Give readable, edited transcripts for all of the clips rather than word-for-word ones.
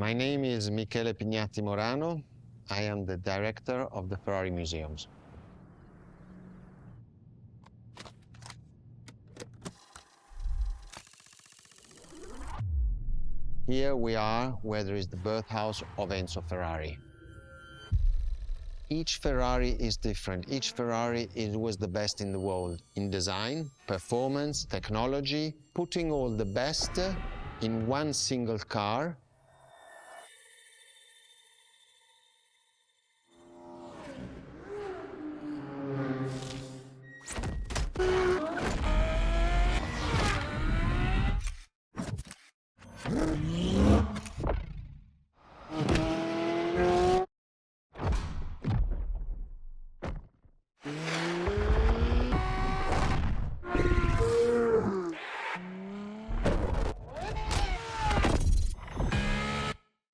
My name is Michele Pignatti Morano. I am the director of the Ferrari Museums. Here we are where there is the birthhouse of Enzo Ferrari. Each Ferrari is different. Each Ferrari was the best in the world in design, performance, technology, putting all the best in one single car.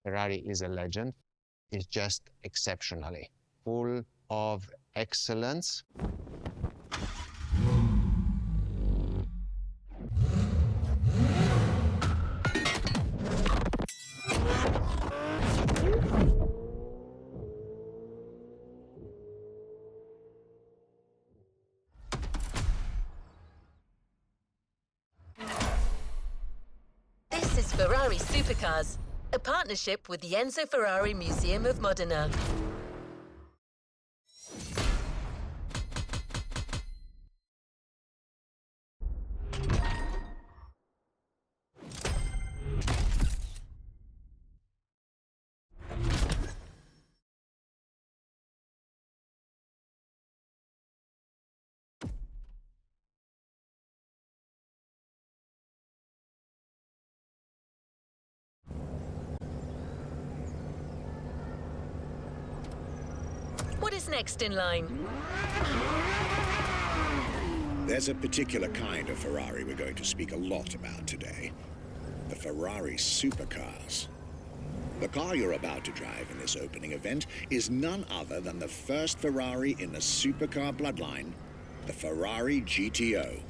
Ferrari is a legend. It's just exceptionally full of excellence. This is Ferrari Supercars, a partnership with the Enzo Ferrari Museum of Modena. What is next in line? There's a particular kind of Ferrari we're going to speak a lot about today. The Ferrari Supercars. The car you're about to drive in this opening event is none other than the first Ferrari in the supercar bloodline, the Ferrari GTO.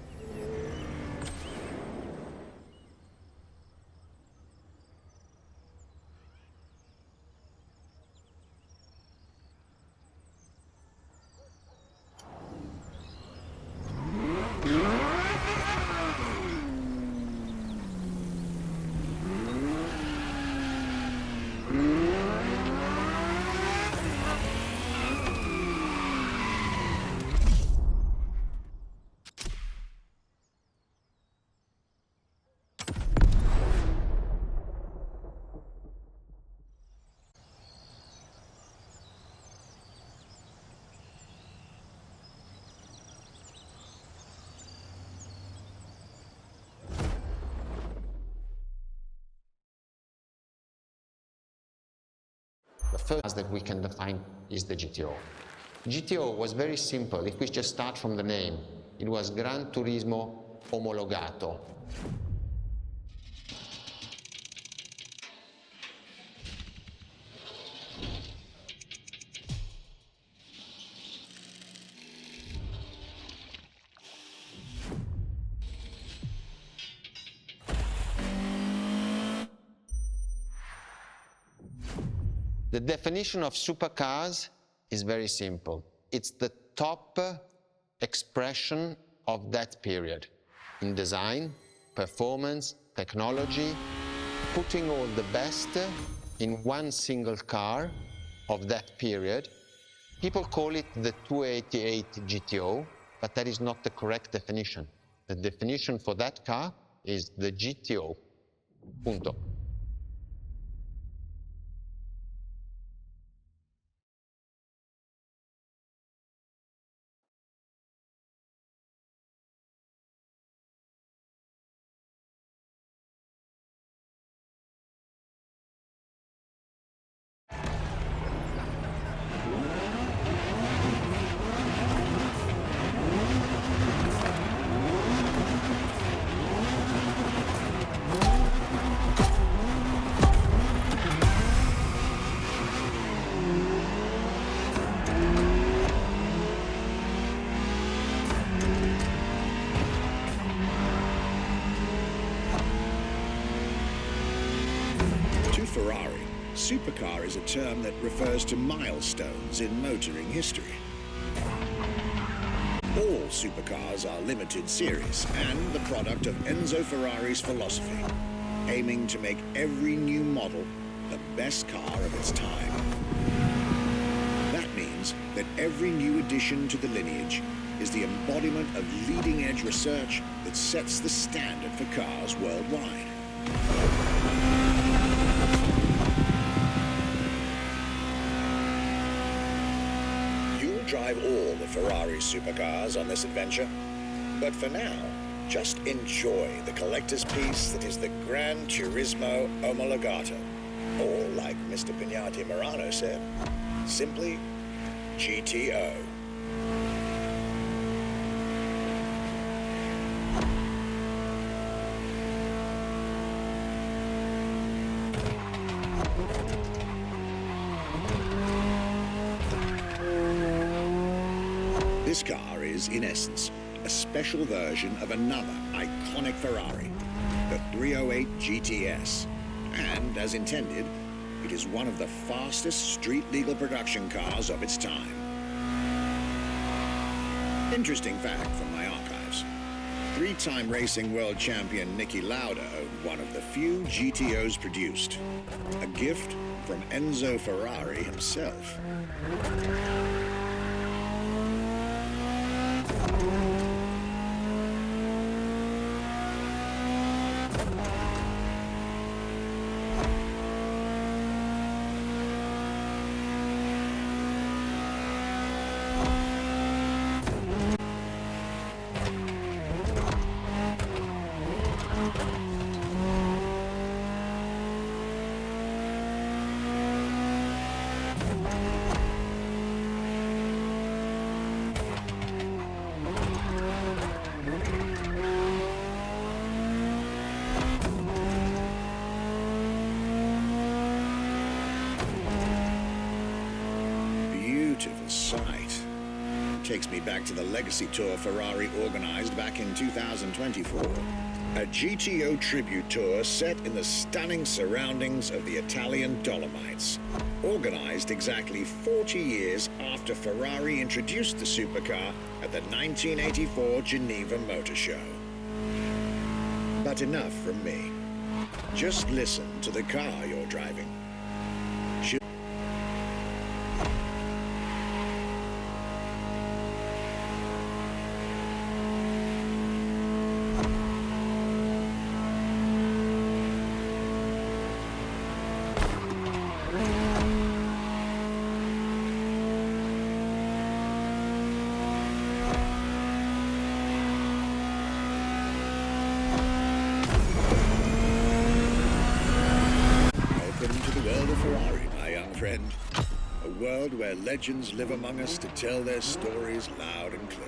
The first that we can define is the GTO. GTO was very simple. If we just start from the name, it was Gran Turismo Omologato. The definition of supercars is very simple. It's the top expression of that period in design, performance, technology, putting all the best in one single car of that period. People call it the 288 GTO, but that is not the correct definition. The definition for that car is the GTO. Punto. supercar is a term that refers to milestones in motoring history. All supercars are limited series and the product of Enzo Ferrari's philosophy, aiming to make every new model the best car of its time. That means that every new addition to the lineage is the embodiment of leading-edge research that sets the standard for cars worldwide. You'll drive all the Ferrari supercars on this adventure, but for now, just enjoy the collector's piece that is the Gran Turismo Omologato, or like Mr. Pignati Morano said, simply GTO. This car is, in essence, a special version of another iconic Ferrari, the 308 GTS. And, as intended, it is one of the fastest street-legal production cars of its time. Interesting fact from my archives. Three-time racing world champion Niki Lauda owned one of the few GTOs produced. A gift from Enzo Ferrari himself. Beautiful sight. Takes me back to the Legacy Tour Ferrari organized back in 2024. A GTO tribute tour set in the stunning surroundings of the Italian Dolomites. Organized exactly 40 years after Ferrari introduced the supercar at the 1984 Geneva Motor Show. But enough from me. Just listen to the car you're driving. Ferrari, my young friend. A world where legends live among us to tell their stories loud and clear.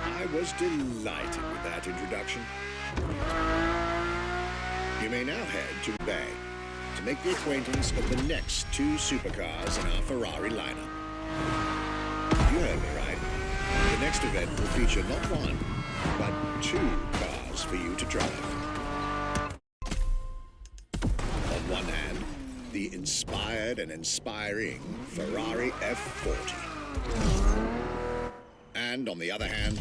I was delighted with that introduction. You may now head to Bay to make the acquaintance of the next two supercars in our Ferrari lineup. You heard me right. The next event will feature not one, but two cars for you to drive. On one hand, the inspired and inspiring Ferrari F40. And on the other hand,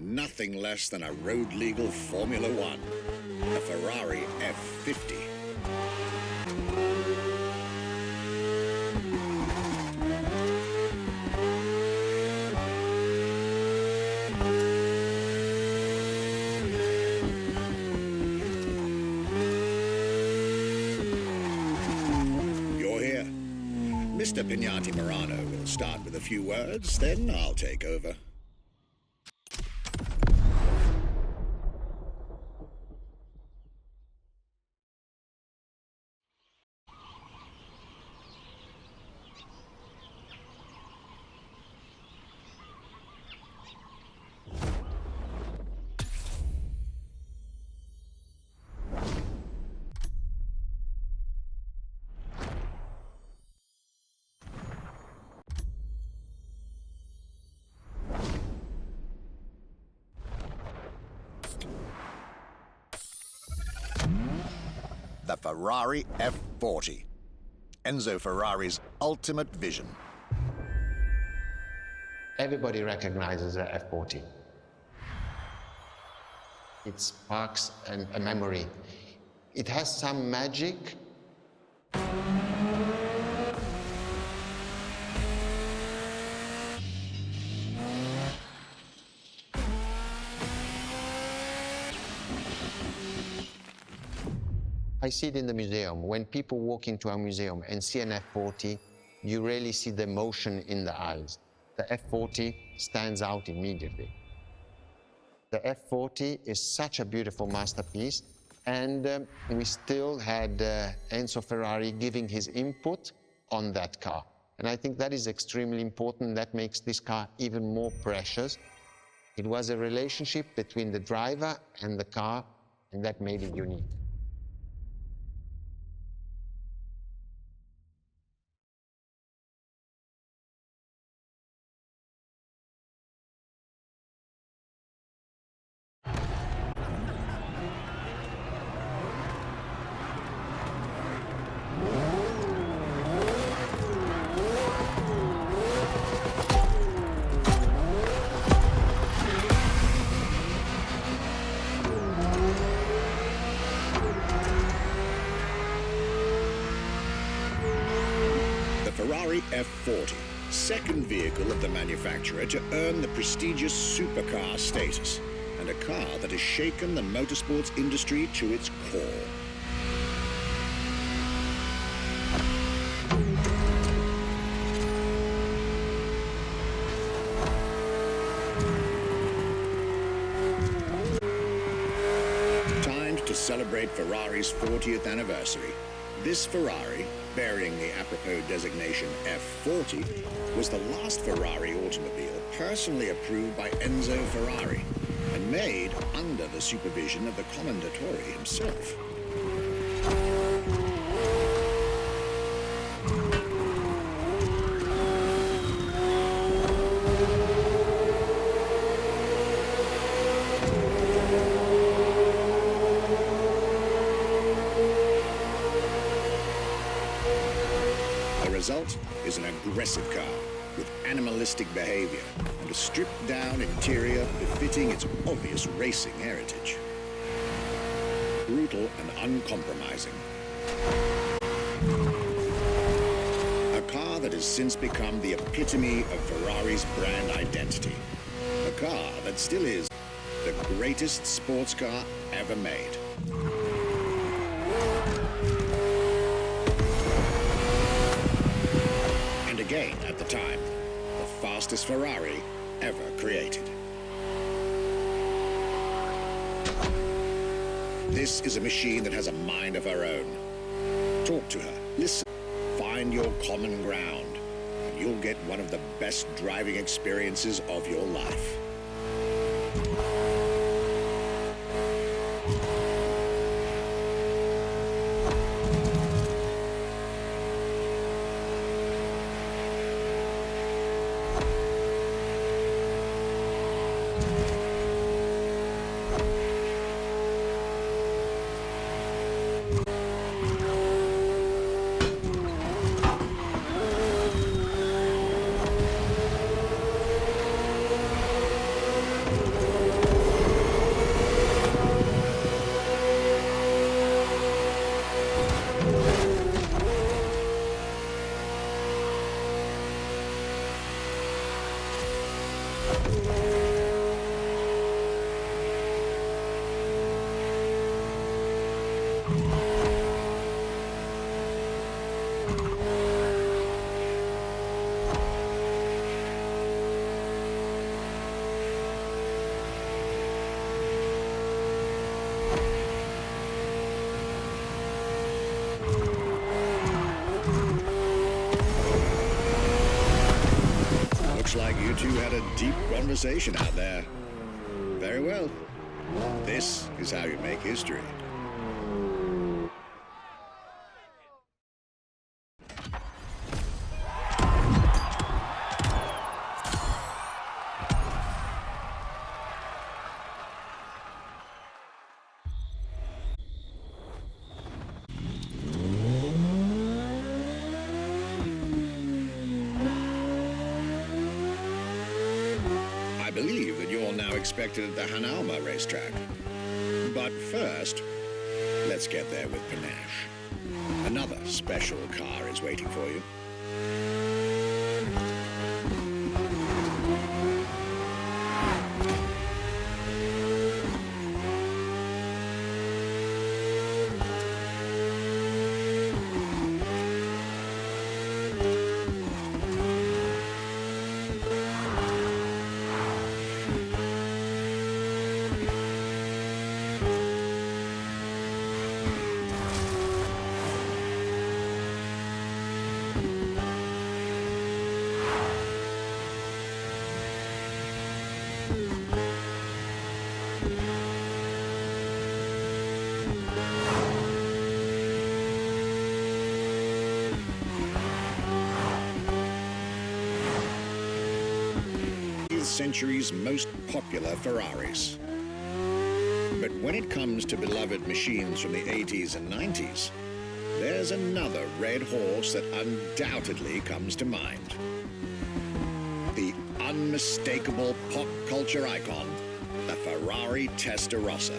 nothing less than a road-legal Formula One, a Ferrari F50. You're here. Mr. Pignati Morano will start with a few words, then I'll take over. the Ferrari F40. Enzo Ferrari's ultimate vision. Everybody recognizes the F40. It sparks a memory. It has some magic. I see it in the museum. When people walk into a museum and see an F40, you really see the emotion in the eyes. The F40 stands out immediately. The F40 is such a beautiful masterpiece, and we still had Enzo Ferrari giving his input on that car. And I think that is extremely important. That makes this car even more precious. It was a relationship between the driver and the car, and that made it unique. Ferrari F40, second vehicle of the manufacturer to earn the prestigious supercar status, and a car that has shaken the motorsports industry to its core. Timed to celebrate Ferrari's 40th anniversary, this Ferrari, bearing the apropos designation F40, was the last Ferrari automobile personally approved by Enzo Ferrari and made under the supervision of the Commendatore himself. The result is an aggressive car with animalistic behavior and a stripped-down interior befitting its obvious racing heritage. Brutal and uncompromising. A car that has since become the epitome of Ferrari's brand identity. A car that still is the greatest sports car ever made. Again, at the time, the fastest Ferrari ever created. This is a machine that has a mind of her own. Talk to her, listen, find your common ground, and you'll get one of the best driving experiences of your life. Looks like you two had a deep conversation out there. Very well. This is how you make history. expected at the Hanalma racetrack. But first, let's get there with panache. Another special car is waiting for you. Century's most popular Ferraris. But when it comes to beloved machines from the 80s and 90s, there's another red horse that undoubtedly comes to mind. The unmistakable pop culture icon, the Ferrari Testarossa.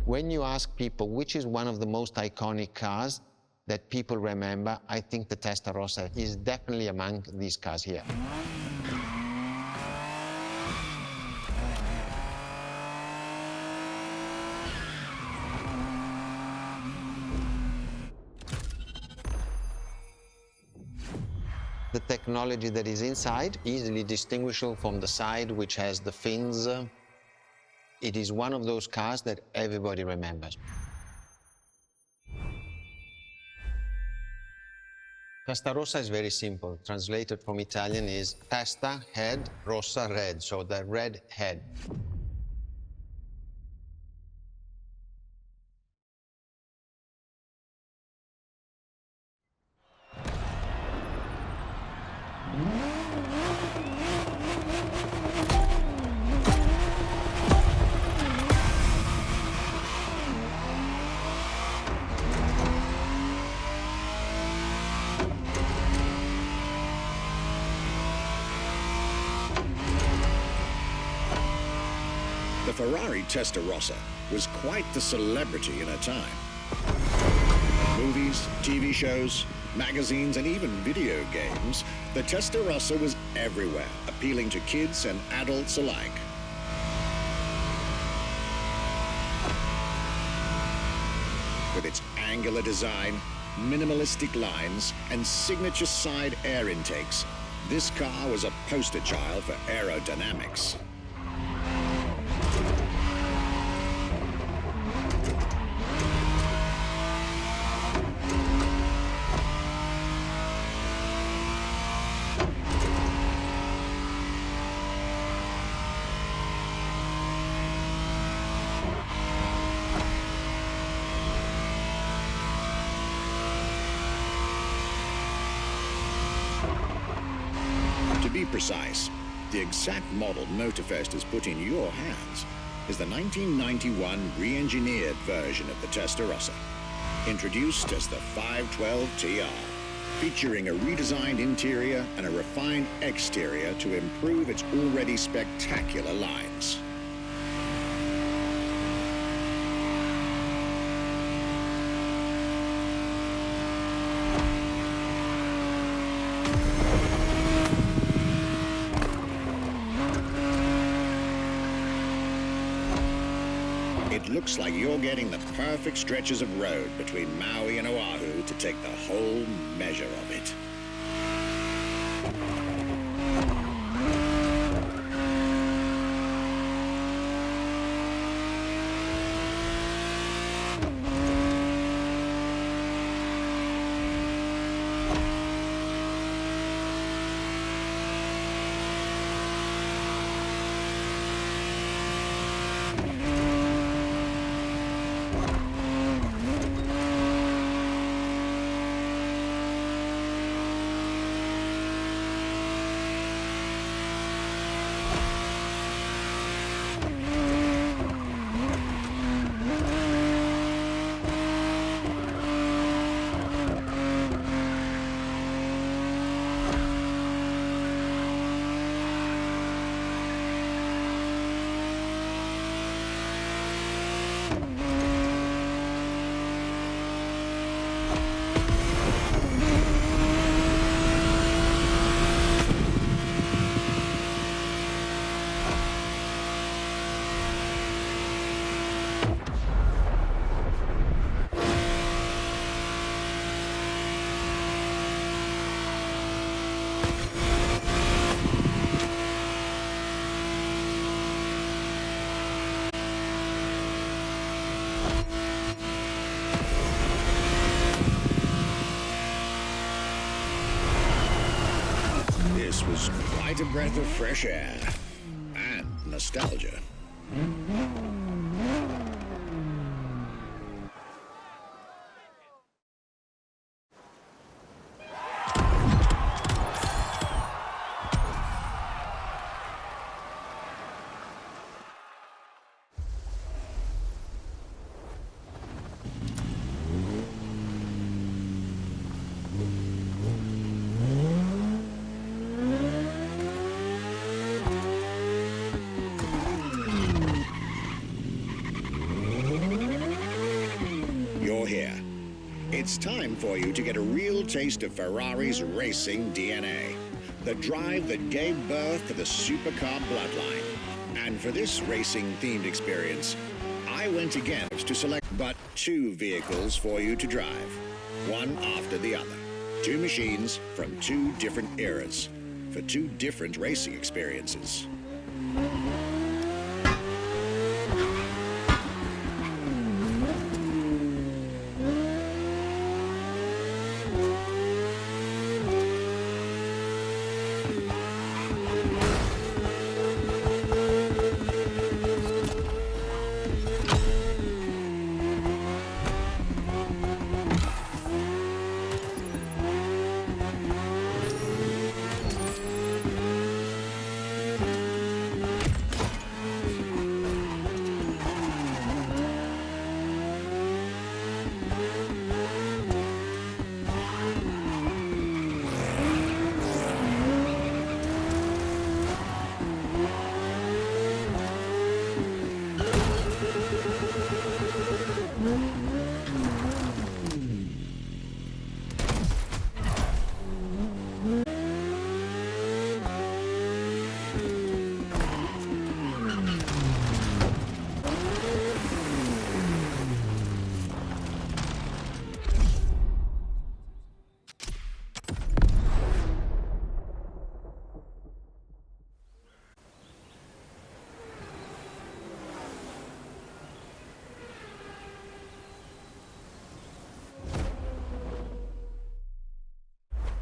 When you ask people which is one of the most iconic cars that people remember, I think the Testarossa is definitely among these cars here. The technology that is inside, easily distinguishable from the side which has the fins. It is one of those cars that everybody remembers. Testarossa is very simple. Translated from Italian is testa, head, rossa, red, so the red head. The Ferrari Testarossa was quite the celebrity in her time. Movies, TV shows, magazines, and even video games, the Testarossa was everywhere, appealing to kids and adults alike. With its angular design, minimalistic lines, and signature side air intakes, this car was a poster child for aerodynamics. To be precise, the exact model Motorfest has put in your hands is the 1991 re-engineered version of the Testarossa, introduced as the 512 TR, featuring a redesigned interior and a refined exterior to improve its already spectacular lines. looks like you're getting the perfect stretches of road between Maui and Oahu to take the whole measure of it. This was quite a breath of fresh air and nostalgia. You're here. It's time for you to get a real taste of Ferrari's racing DNA, the drive that gave birth to the supercar bloodline. And for this racing-themed experience, I went again to select but two vehicles for you to drive, one after the other. Two machines from two different eras, for two different racing experiences.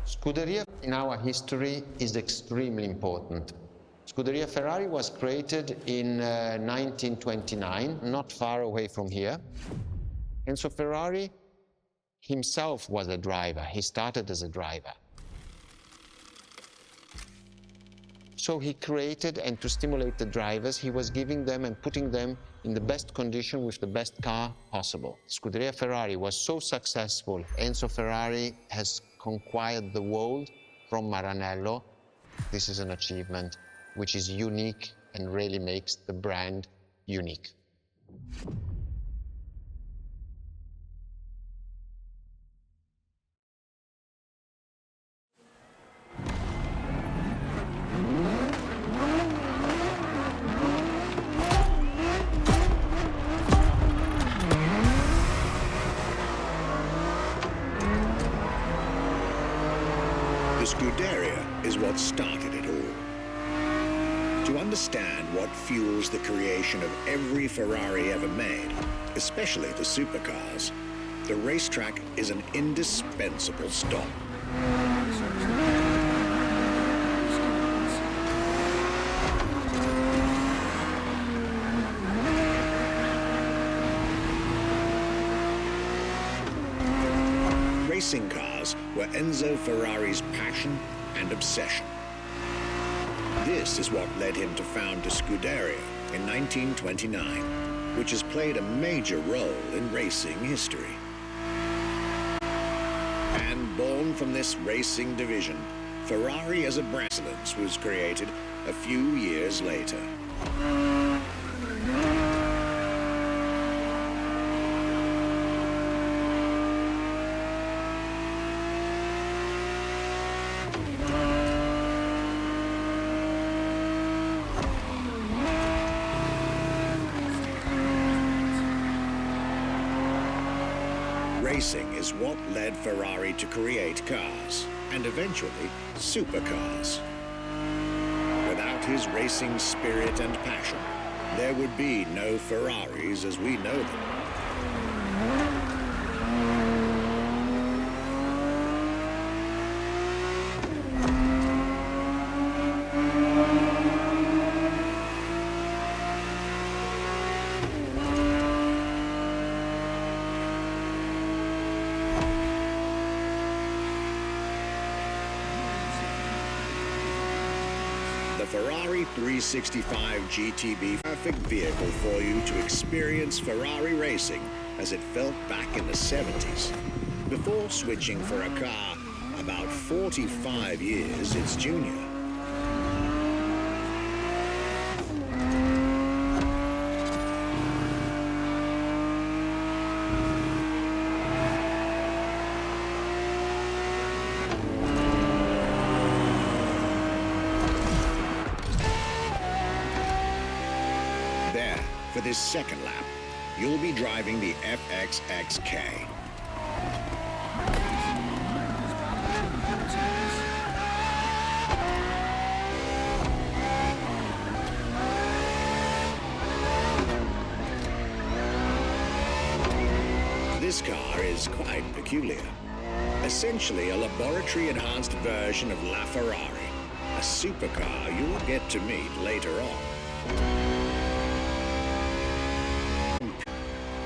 Scuderia in our history is extremely important. Scuderia Ferrari was created in 1929, not far away from here. Enzo Ferrari himself was a driver. He started as a driver. So he created, and to stimulate the drivers, he was giving them and putting them in the best condition with the best car possible. Scuderia Ferrari was so successful. Enzo Ferrari has conquered the world from Maranello. This is an achievement which is unique and really makes the brand unique. Scuderia is what started it all. To understand what fuels the creation of every Ferrari ever made, especially the supercars, the racetrack is an indispensable stop. Racing cars were Enzo Ferrari's passion and obsession. This is what led him to found the Scuderia in 1929, which has played a major role in racing history. And born from this racing division, Ferrari as a brand was created a few years later. Racing is what led Ferrari to create cars, and eventually supercars. Without his racing spirit and passion, there would be no Ferraris as we know them. The Ferrari 365 GTB, perfect vehicle for you to experience Ferrari racing as it felt back in the 70s, before switching for a car about 45 years its junior. For this second lap, you'll be driving the FXXK. This car is quite peculiar. Essentially a laboratory-enhanced version of La Ferrari, a supercar you'll get to meet later on.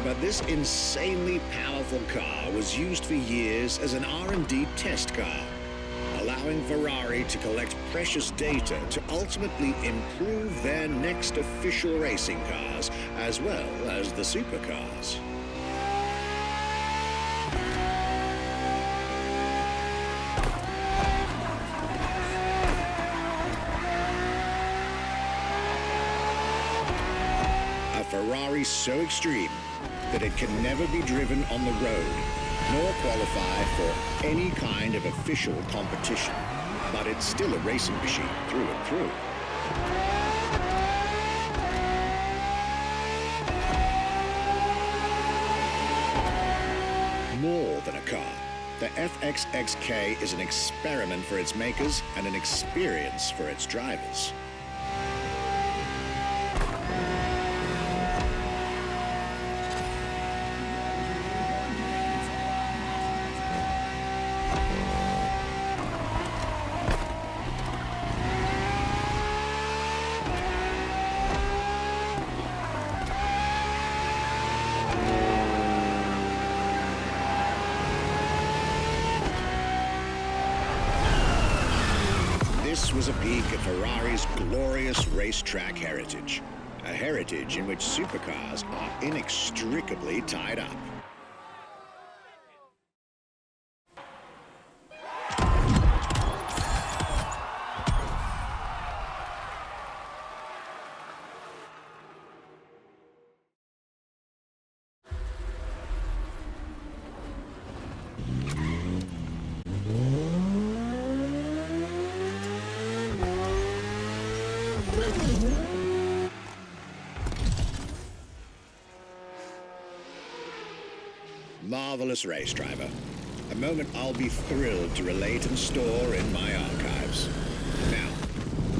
But this insanely powerful car was used for years as an R&D test car, allowing Ferrari to collect precious data to ultimately improve their next official racing cars, as well as the supercars. A Ferrari so extreme that it can never be driven on the road, nor qualify for any kind of official competition. But it's still a racing machine through and through. More than a car, the FXXK is an experiment for its makers and an experience for its drivers. This was a peek at Ferrari's glorious racetrack heritage, a heritage in which supercars are inextricably tied up. Marvelous race driver, a moment I'll be thrilled to relate and store in my archives. Now,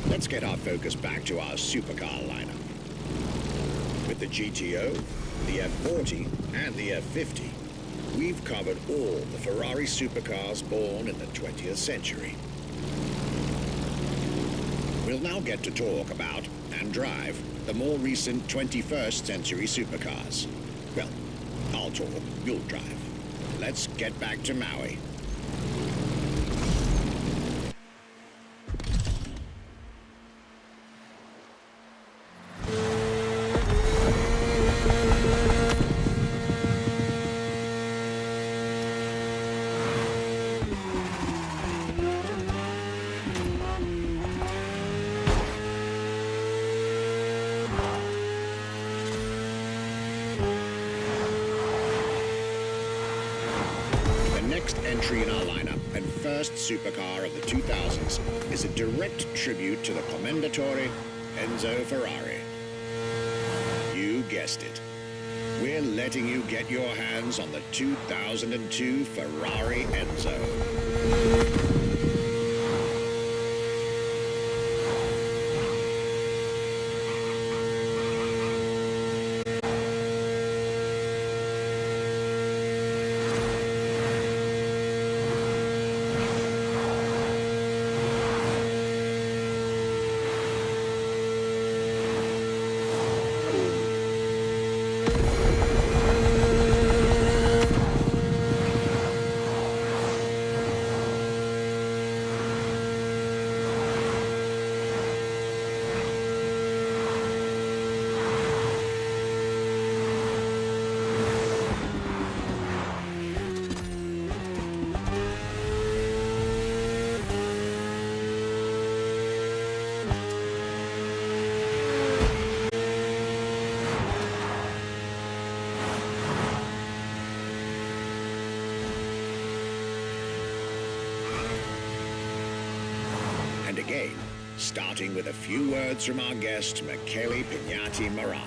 let's get our focus back to our supercar lineup. With the GTO, the F40, and the F50, we've covered all the Ferrari supercars born in the 20th century. We'll now get to talk about and drive the more recent 21st century supercars. Well, I'll talk, you'll drive. Let's get back to Maui. Entry in our lineup and first supercar of the 2000s is a direct tribute to the Commendatore Enzo Ferrari. You guessed it. We're letting you get your hands on the 2002 Ferrari Enzo. And again, starting with a few words from our guest, Michele Pignati Morano.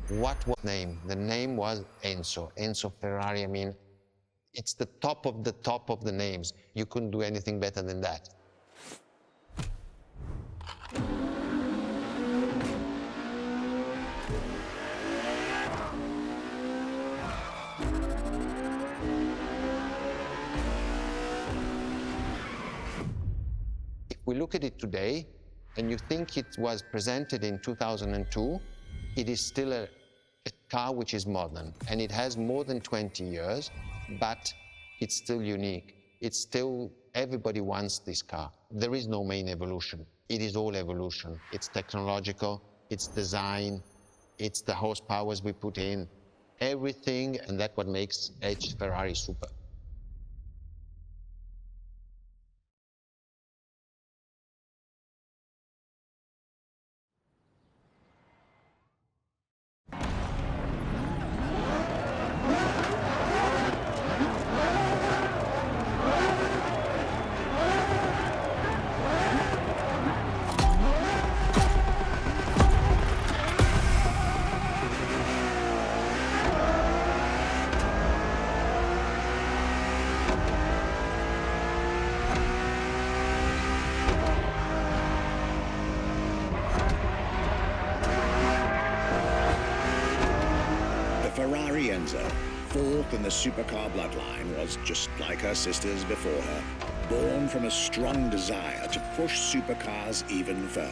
What was the name? The name was Enzo. Enzo Ferrari. I mean, it's the top of the names. You couldn't do anything better than that. If we look at it today, and you think it was presented in 2002, it is still a car which is modern, and it has more than 20 years, but it's still unique. It's still, everybody wants this car. There is no main evolution. It is all evolution. It's technological, it's design, it's the horsepowers we put in, everything, and that's what makes Ferrari super. Ferrari Enzo, fourth in the supercar bloodline, was just like her sisters before her, born from a strong desire to push supercars even further.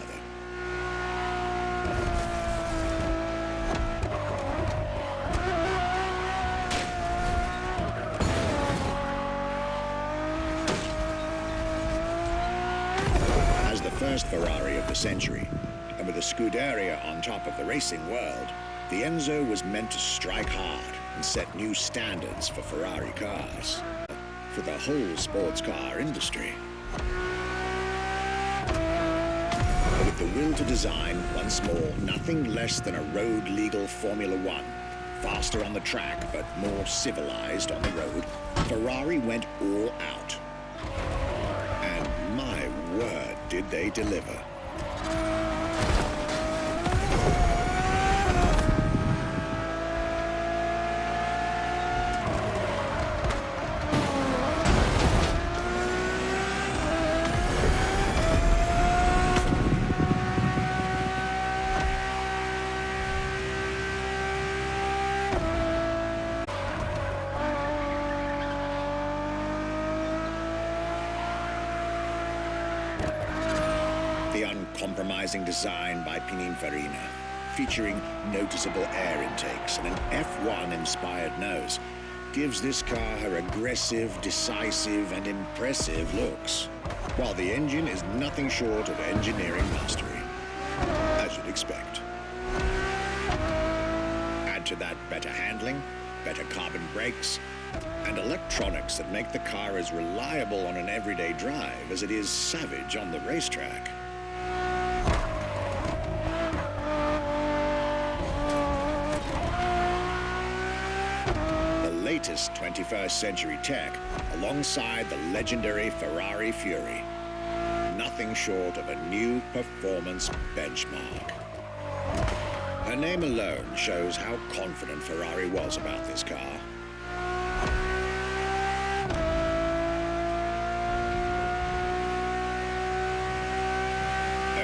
As the first Ferrari of the century, and with a Scuderia on top of the racing world, the Enzo was meant to strike hard and set new standards for Ferrari cars. for the whole sports car industry. With the will to design, once more, nothing less than a road-legal Formula One, faster on the track but more civilized on the road, Ferrari went all out. And my word, did they deliver. The uncompromising design by Pininfarina, featuring noticeable air intakes and an F1-inspired nose, gives this car her aggressive, decisive, and impressive looks, while the engine is nothing short of engineering mastery, as you'd expect. Add to that better handling, better carbon brakes, and electronics that make the car as reliable on an everyday drive as it is savage on the racetrack. Latest 21st century tech alongside the legendary Ferrari Fury. Nothing short of a new performance benchmark. Her name alone shows how confident Ferrari was about this car.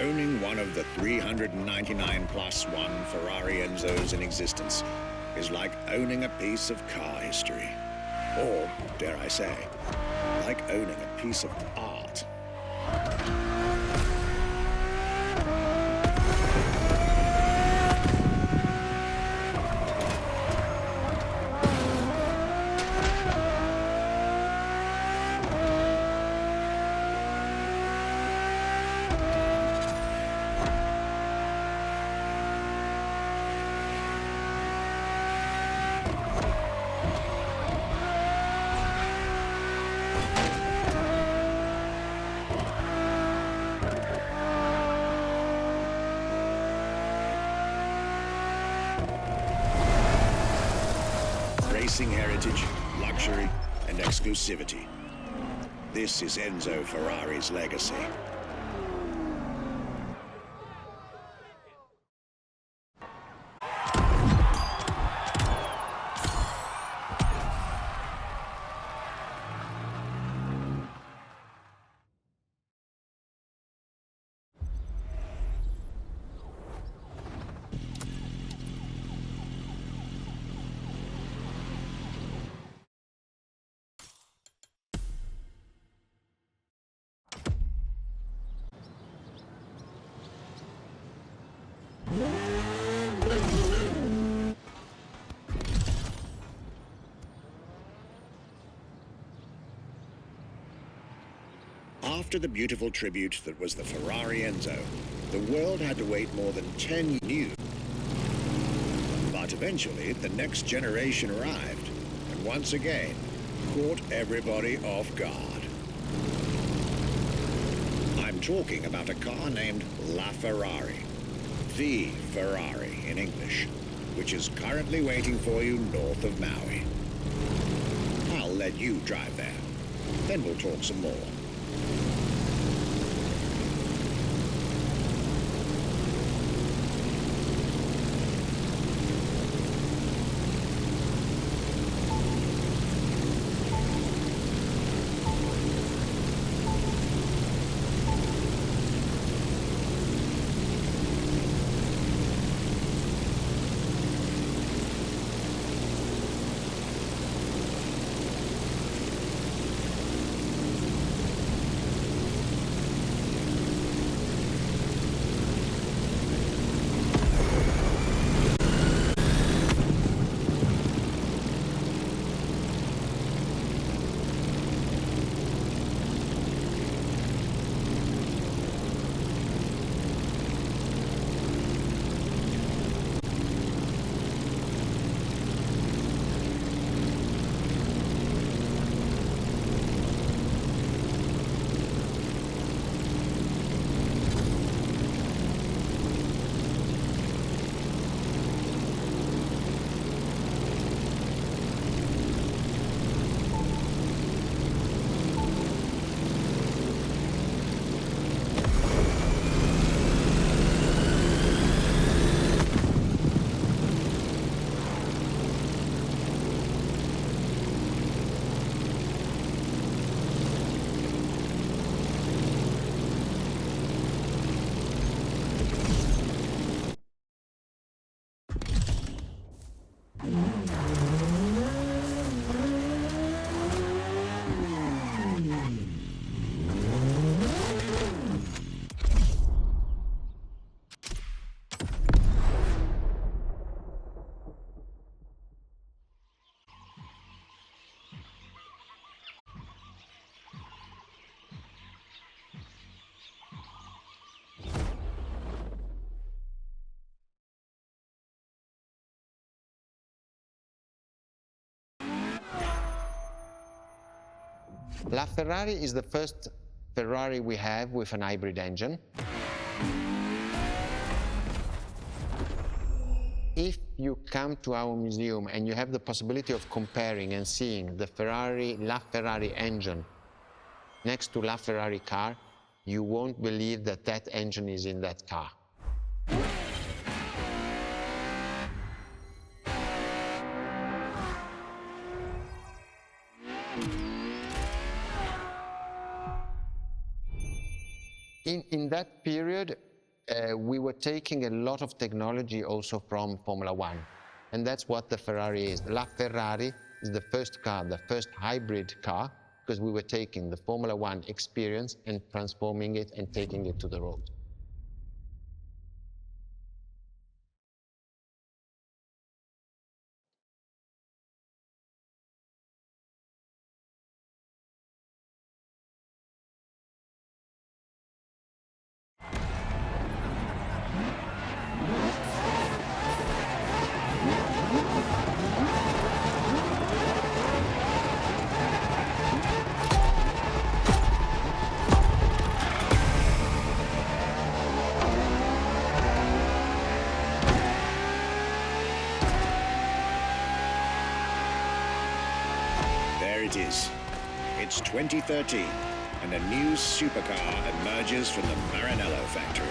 Owning one of the 399 plus one Ferrari Enzos in existence is like owning a piece of car history. Or, dare I say, like owning a piece of art. Racing heritage, luxury, and exclusivity. This is Enzo Ferrari's legacy. After the beautiful tribute that was the Ferrari Enzo, the world had to wait more than 10 years. But eventually, the next generation arrived, and once again, caught everybody off guard. I'm talking about a car named La Ferrari, the Ferrari in English, which is currently waiting for you north of Maui. I'll let you drive there, then we'll talk some more. LaFerrari is the first Ferrari we have with an hybrid engine. If you come to our museum and you have the possibility of comparing and seeing the LaFerrari engine next to LaFerrari car, you won't believe that that engine is in that car. In that period, we were taking a lot of technology also from Formula One, and that's what the Ferrari is. LaFerrari is the first car, the first hybrid car, because we were taking the Formula One experience and transforming it and taking it to the road. There it is. It's 2013, and a new supercar emerges from the Maranello factory.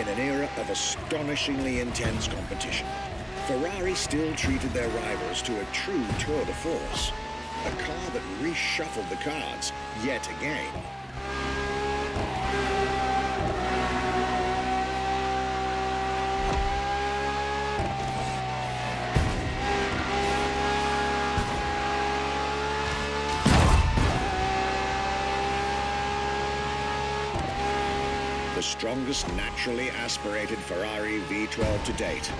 In an era of astonishingly intense competition, Ferrari still treated their rivals to a true tour de force. A car that reshuffled the cards yet again. The strongest naturally aspirated Ferrari V12 to date,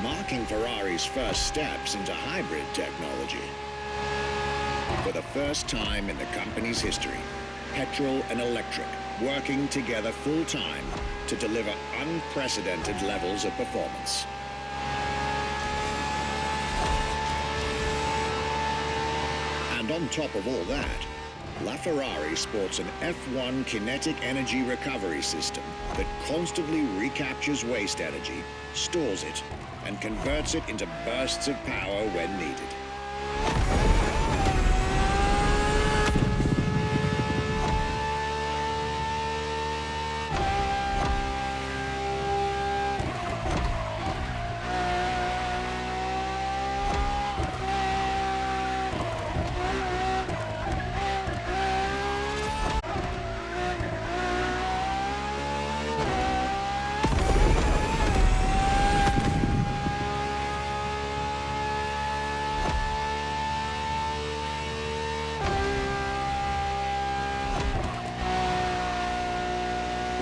marking Ferrari's first steps into hybrid technology. For the first time in the company's history, petrol and electric working together full-time to deliver unprecedented levels of performance. And on top of all that, LaFerrari sports an F1 kinetic energy recovery system that constantly recaptures waste energy, stores it, and converts it into bursts of power when needed.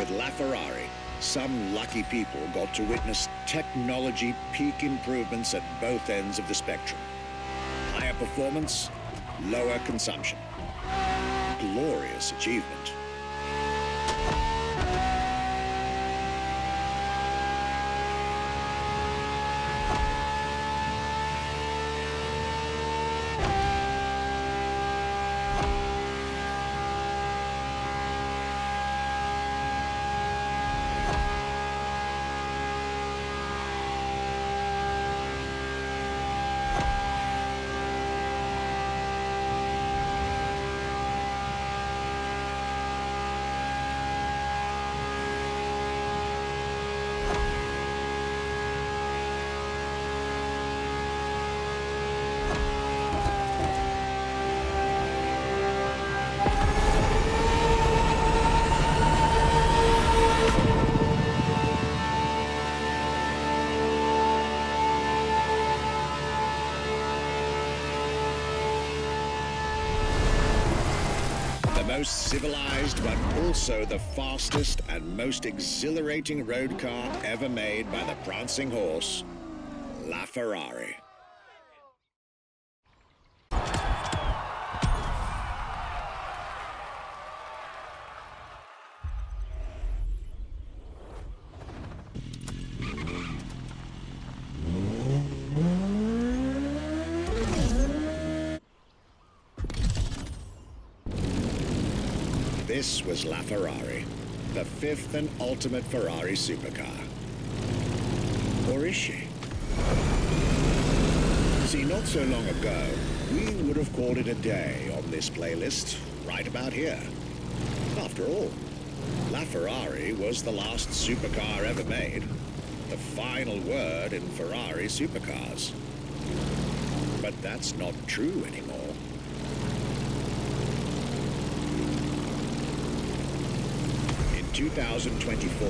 LaFerrari, some lucky people got to witness technology peak improvements at both ends of the spectrum. Higher performance, lower consumption. Glorious achievement. The most civilized, but also the fastest and most exhilarating road car ever made by the prancing horse, LaFerrari. This was La Ferrari, the fifth and ultimate Ferrari supercar. Or is she? See, not so long ago, we would have called it a day on this playlist, right about here. After all, La Ferrari was the last supercar ever made, the final word in Ferrari supercars. But that's not true anymore. In 2024,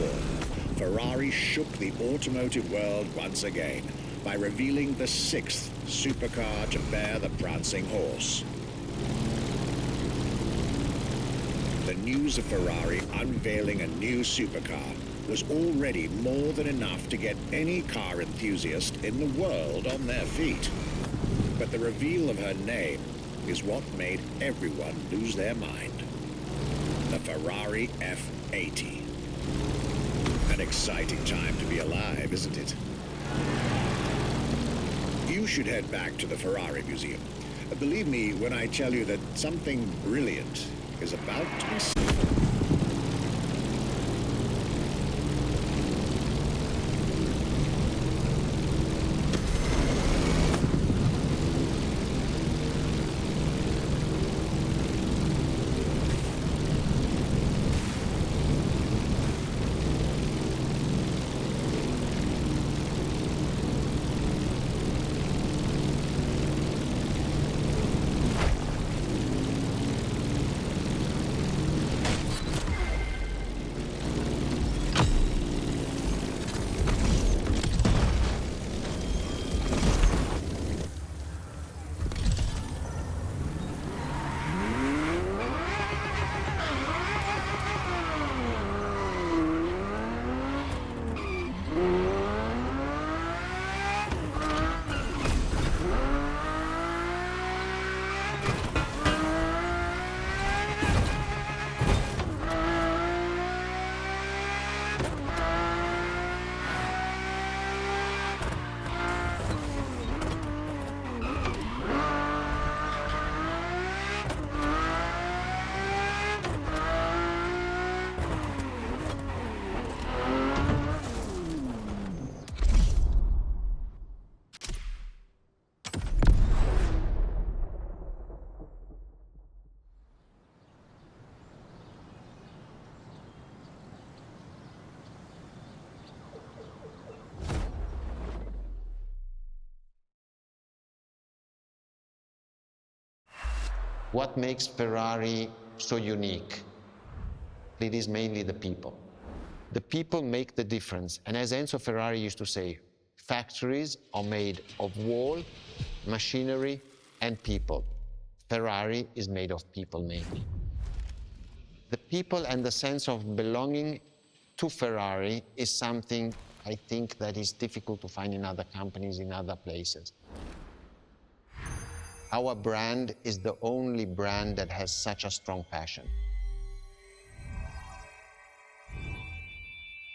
Ferrari shook the automotive world once again by revealing the sixth supercar to bear the prancing horse. The news of Ferrari unveiling a new supercar was already more than enough to get any car enthusiast in the world on their feet. But the reveal of her name is what made everyone lose their mind. The Ferrari F80. An exciting time to be alive, isn't it? You should head back to the Ferrari Museum. Believe me when I tell you that something brilliant is about to be seen. What makes Ferrari so unique? It is mainly the people. The people make the difference. And as Enzo Ferrari used to say, factories are made of wall, machinery, and people. Ferrari is made of people mainly. The people and the sense of belonging to Ferrari is something I think that is difficult to find in other companies, in other places. Our brand is the only brand that has such a strong passion.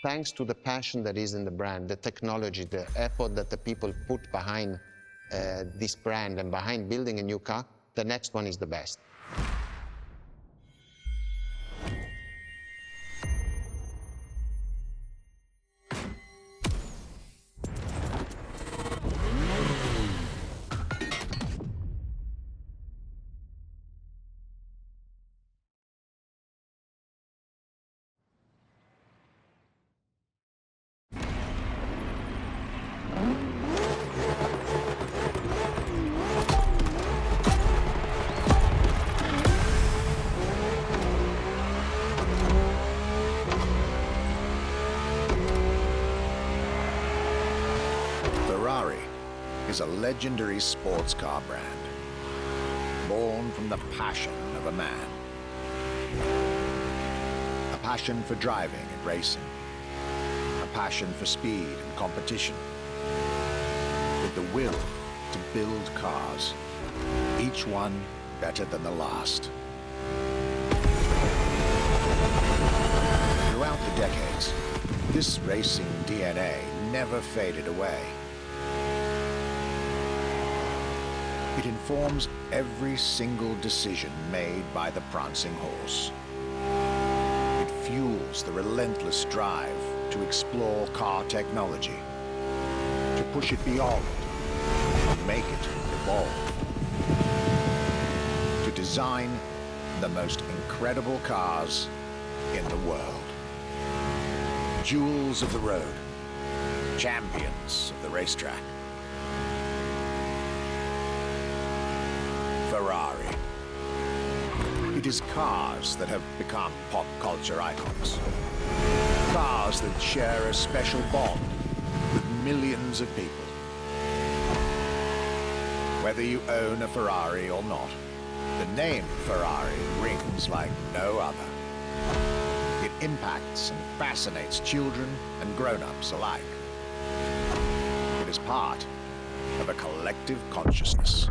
Thanks to the passion that is in the brand, the technology, the effort that the people put behind this brand and behind building a new car, the next one is the best. Ferrari is a legendary sports car brand, born from the passion of a man. A passion for driving and racing, a passion for speed and competition, with the will to build cars, each one better than the last. Throughout the decades, this racing DNA never faded away. It informs every single decision made by the prancing horse. fuels the relentless drive to explore car technology, to push it beyond, and make it evolve, to design the most incredible cars in the world. Jewels of the road, champions of the racetrack. Ferrari. It is cars that have become pop culture icons. Cars that share a special bond with millions of people. Whether you own a Ferrari or not, the name Ferrari rings like no other. It impacts and fascinates children and grown-ups alike. It is part of a collective consciousness.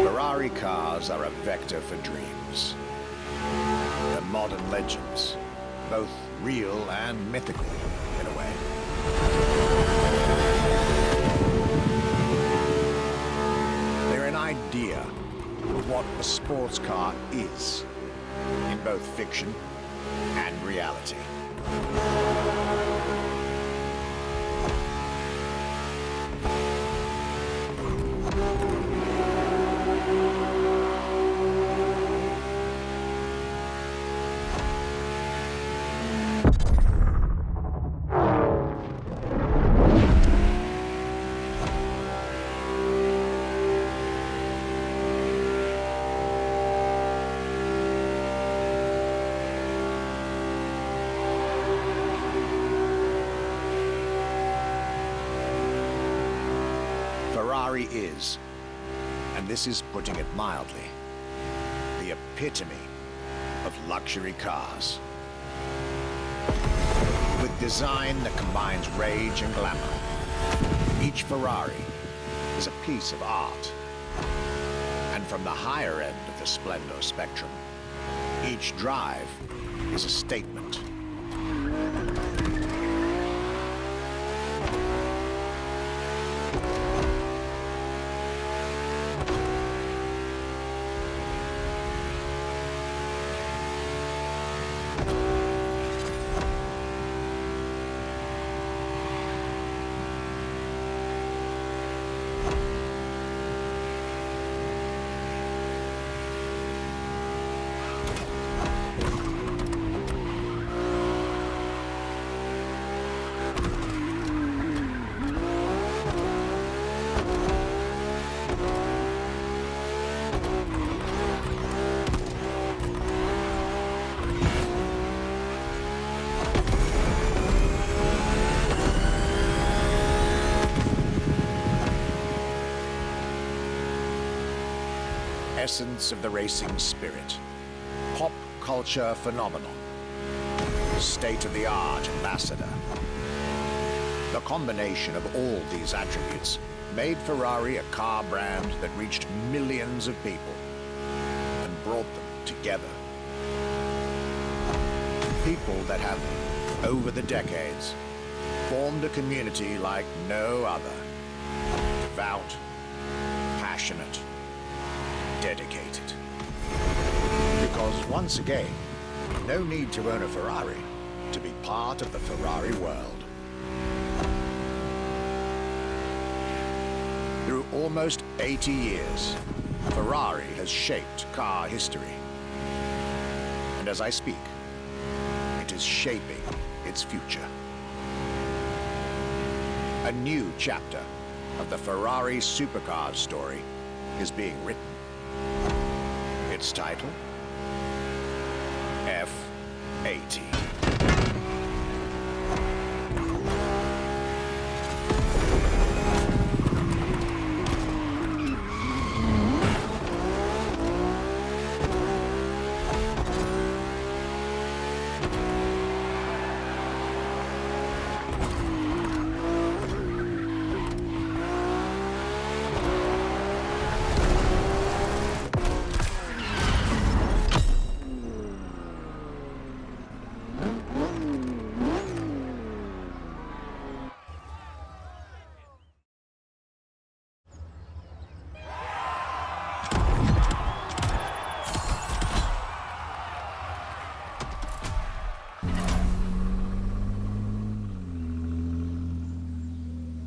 Ferrari cars are a vector for dreams. They're modern legends, both real and mythical in a way. They're an idea of what a sports car is, in both fiction and reality. Ferrari is, and this is putting it mildly, the epitome of luxury cars. With design that combines rage and glamour, each Ferrari is a piece of art. And from the higher end of the splendor spectrum, each drive is a statement. Essence of the racing spirit, pop culture phenomenon, state-of-the-art ambassador. The combination of all these attributes made Ferrari a car brand that reached millions of people and brought them together. People that have, over the decades, formed a community like no other. Devout, passionate, dedicated. Because once again, no need to own a Ferrari to be part of the Ferrari world. Through almost 80 years, Ferrari has shaped car history. And as I speak, it is shaping its future. A new chapter of the Ferrari supercar story is being written. Its title? F80.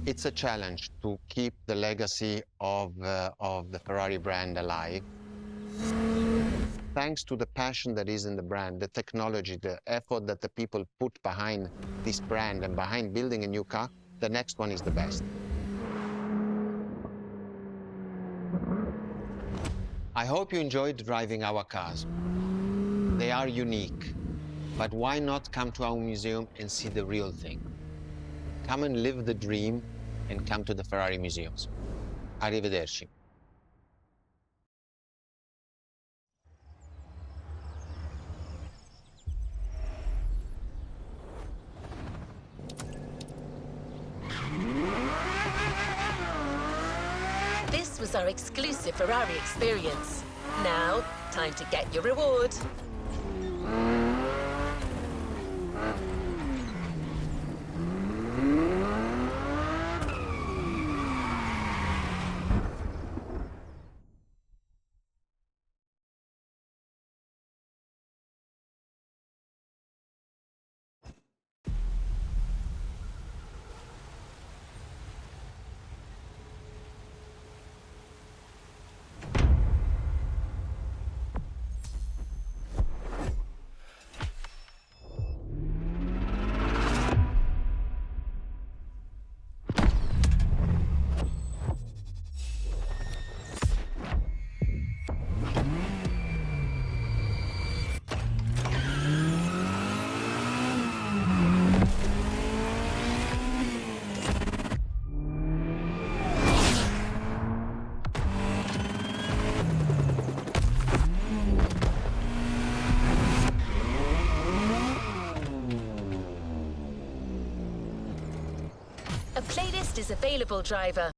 It's a challenge to keep the legacy of the Ferrari brand alive. Thanks to the passion that is in the brand, the technology, the effort that the people put behind this brand and behind building a new car, the next one is the best. I hope you enjoyed driving our cars. They are unique, but why not come to our museum and see the real thing? Come and live the dream and come to the Ferrari museums. Arrivederci. This was our exclusive Ferrari experience. Now, time to get your reward. A playlist is available, driver.